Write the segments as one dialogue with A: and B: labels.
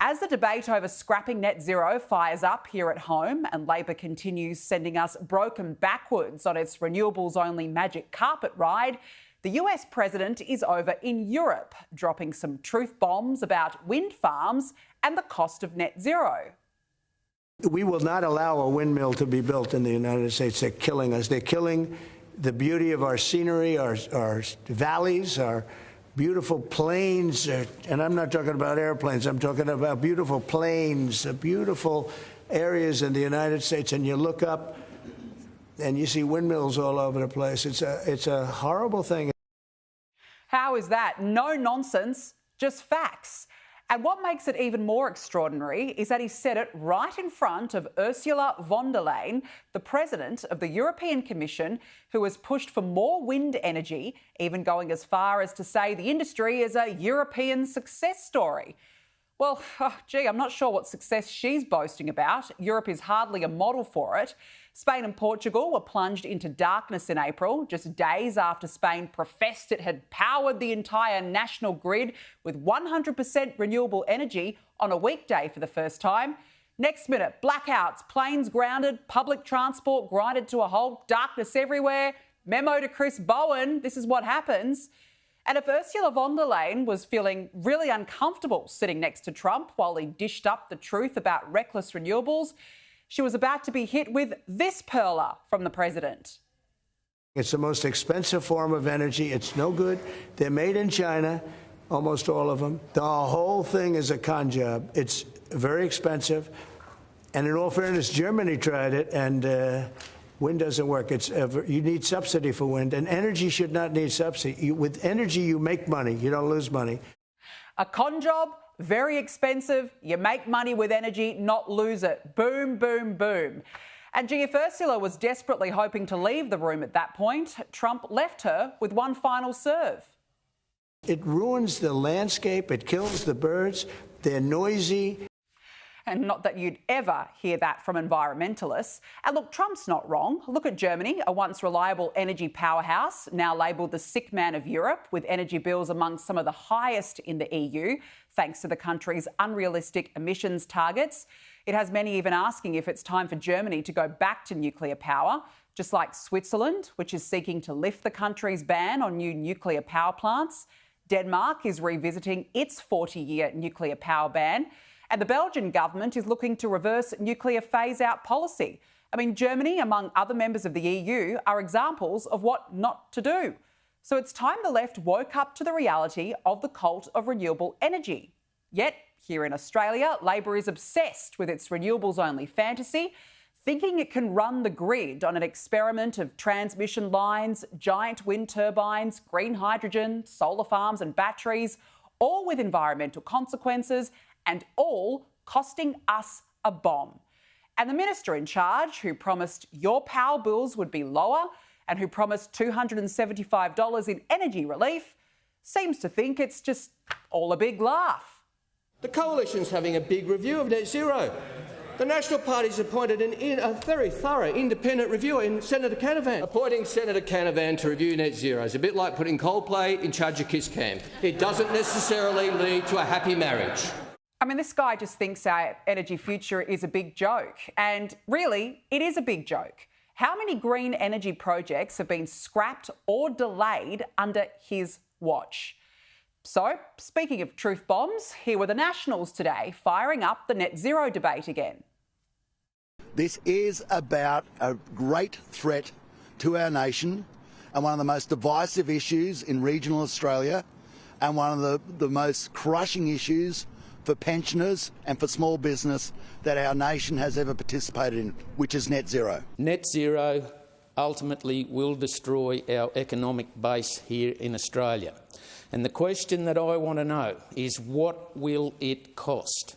A: As the debate over scrapping net zero fires up here at home and Labor continues sending us broken backwards on its renewables-only magic carpet ride, the US president is over in Europe, dropping some truth bombs about wind farms and the cost of net zero.
B: We will not allow a windmill to be built in the United States. They're killing us. They're killing the beauty of our scenery, our valleys, our beautiful plains, and I'm not talking about airplanes, I'm talking about beautiful plains, beautiful areas in the United States, and you look up and you see windmills all over the place. It's a horrible thing.
A: How is that? No nonsense, just facts. And what makes it even more extraordinary is that he said it right in front of Ursula Von Der Leyen, the president of the European Commission, who has pushed for more wind energy, even going as far as to say the industry is a European success story. Well, I'm not sure what success she's boasting about. Europe is hardly a model for it. Spain and Portugal were plunged into darkness in April, just days after Spain professed it had powered the entire national grid with 100% renewable energy on a weekday for the first time. Next minute, blackouts, planes grounded, public transport grinded to a halt, darkness everywhere. Memo to Chris Bowen, this is what happens. And if Ursula Von Der Leyen was feeling really uncomfortable sitting next to Trump while he dished up the truth about reckless renewables, she was about to be hit with this perler from the president.
B: It's the most expensive form of energy. It's no good. They're made in China, almost all of them. The whole thing is a con job. It's very expensive. And in all fairness, Germany tried it, and wind doesn't work. You need subsidy for wind, and energy should not need subsidy. With energy, you make money. You don't lose money.
A: A con job, very expensive. You make money with energy, not lose it. Boom, boom, boom. And if Ursula was desperately hoping to leave the room at that point, Trump left her with one final serve.
B: It ruins the landscape. It kills the birds. They're noisy.
A: And not that you'd ever hear that from environmentalists. And look, Trump's not wrong. Look at Germany, a once reliable energy powerhouse, now labelled the sick man of Europe, with energy bills among some of the highest in the EU, thanks to the country's unrealistic emissions targets. It has many even asking if it's time for Germany to go back to nuclear power, just like Switzerland, which is seeking to lift the country's ban on new nuclear power plants. Denmark is revisiting its 40-year nuclear power ban. And the Belgian government is looking to reverse nuclear phase-out policy. I mean, Germany, among other members of the EU, are examples of what not to do. So it's time the left woke up to the reality of the cult of renewable energy. Yet, here in Australia, Labor is obsessed with its renewables-only fantasy, thinking it can run the grid on an experiment of transmission lines, giant wind turbines, green hydrogen, solar farms and batteries, all with environmental consequences and all costing us a bomb. And the minister in charge, who promised your power bills would be lower and who promised $275 in energy relief, seems to think it's just all a big laugh.
C: The Coalition's having a big review of net zero. The National Party's appointed a very thorough independent reviewer in Senator Canavan. Appointing Senator Canavan to review net zero is a bit like putting Coldplay in charge of Kiss Cam. It doesn't necessarily lead to a happy marriage.
A: I mean, this guy just thinks our energy future is a big joke. And really, it is a big joke. How many green energy projects have been scrapped or delayed under his watch? So, speaking of truth bombs, here were the Nationals today, firing up the net zero debate again.
D: This is about a great threat to our nation and one of the most divisive issues in regional Australia and one of the most crushing issues for pensioners and for small business that our nation has ever participated in, which is net zero.
E: Net zero ultimately will destroy our economic base here in Australia. And the question that I want to know is, what will it cost?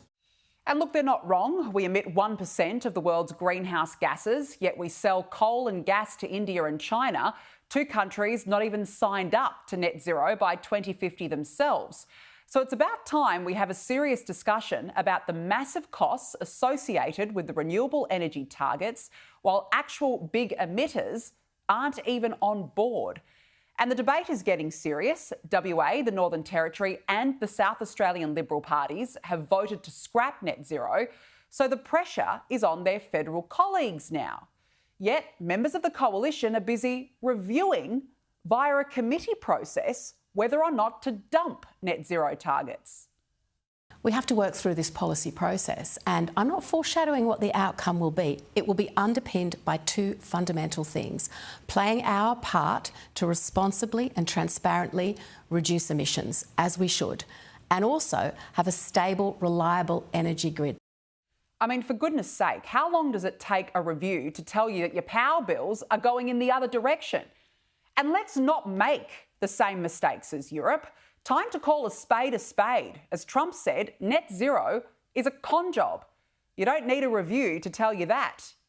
A: And look, they're not wrong. We emit 1% of the world's greenhouse gases, yet we sell coal and gas to India and China, two countries not even signed up to net zero by 2050 themselves. So it's about time we have a serious discussion about the massive costs associated with the renewable energy targets, while actual big emitters aren't even on board. And the debate is getting serious. WA, the Northern Territory and the South Australian Liberal parties have voted to scrap net zero, so the pressure is on their federal colleagues now. Yet members of the coalition are busy reviewing via a committee process whether or not to dump net zero targets.
F: We have to work through this policy process, and I'm not foreshadowing what the outcome will be. It will be underpinned by two fundamental things: playing our part to responsibly and transparently reduce emissions, as we should, and also have a stable, reliable energy grid.
A: I mean, for goodness sake, how long does it take a review to tell you that your power bills are going in the other direction? And let's not make the same mistakes as Europe. Time to call a spade a spade. As Trump said, net zero is a con job. You don't need a review to tell you that.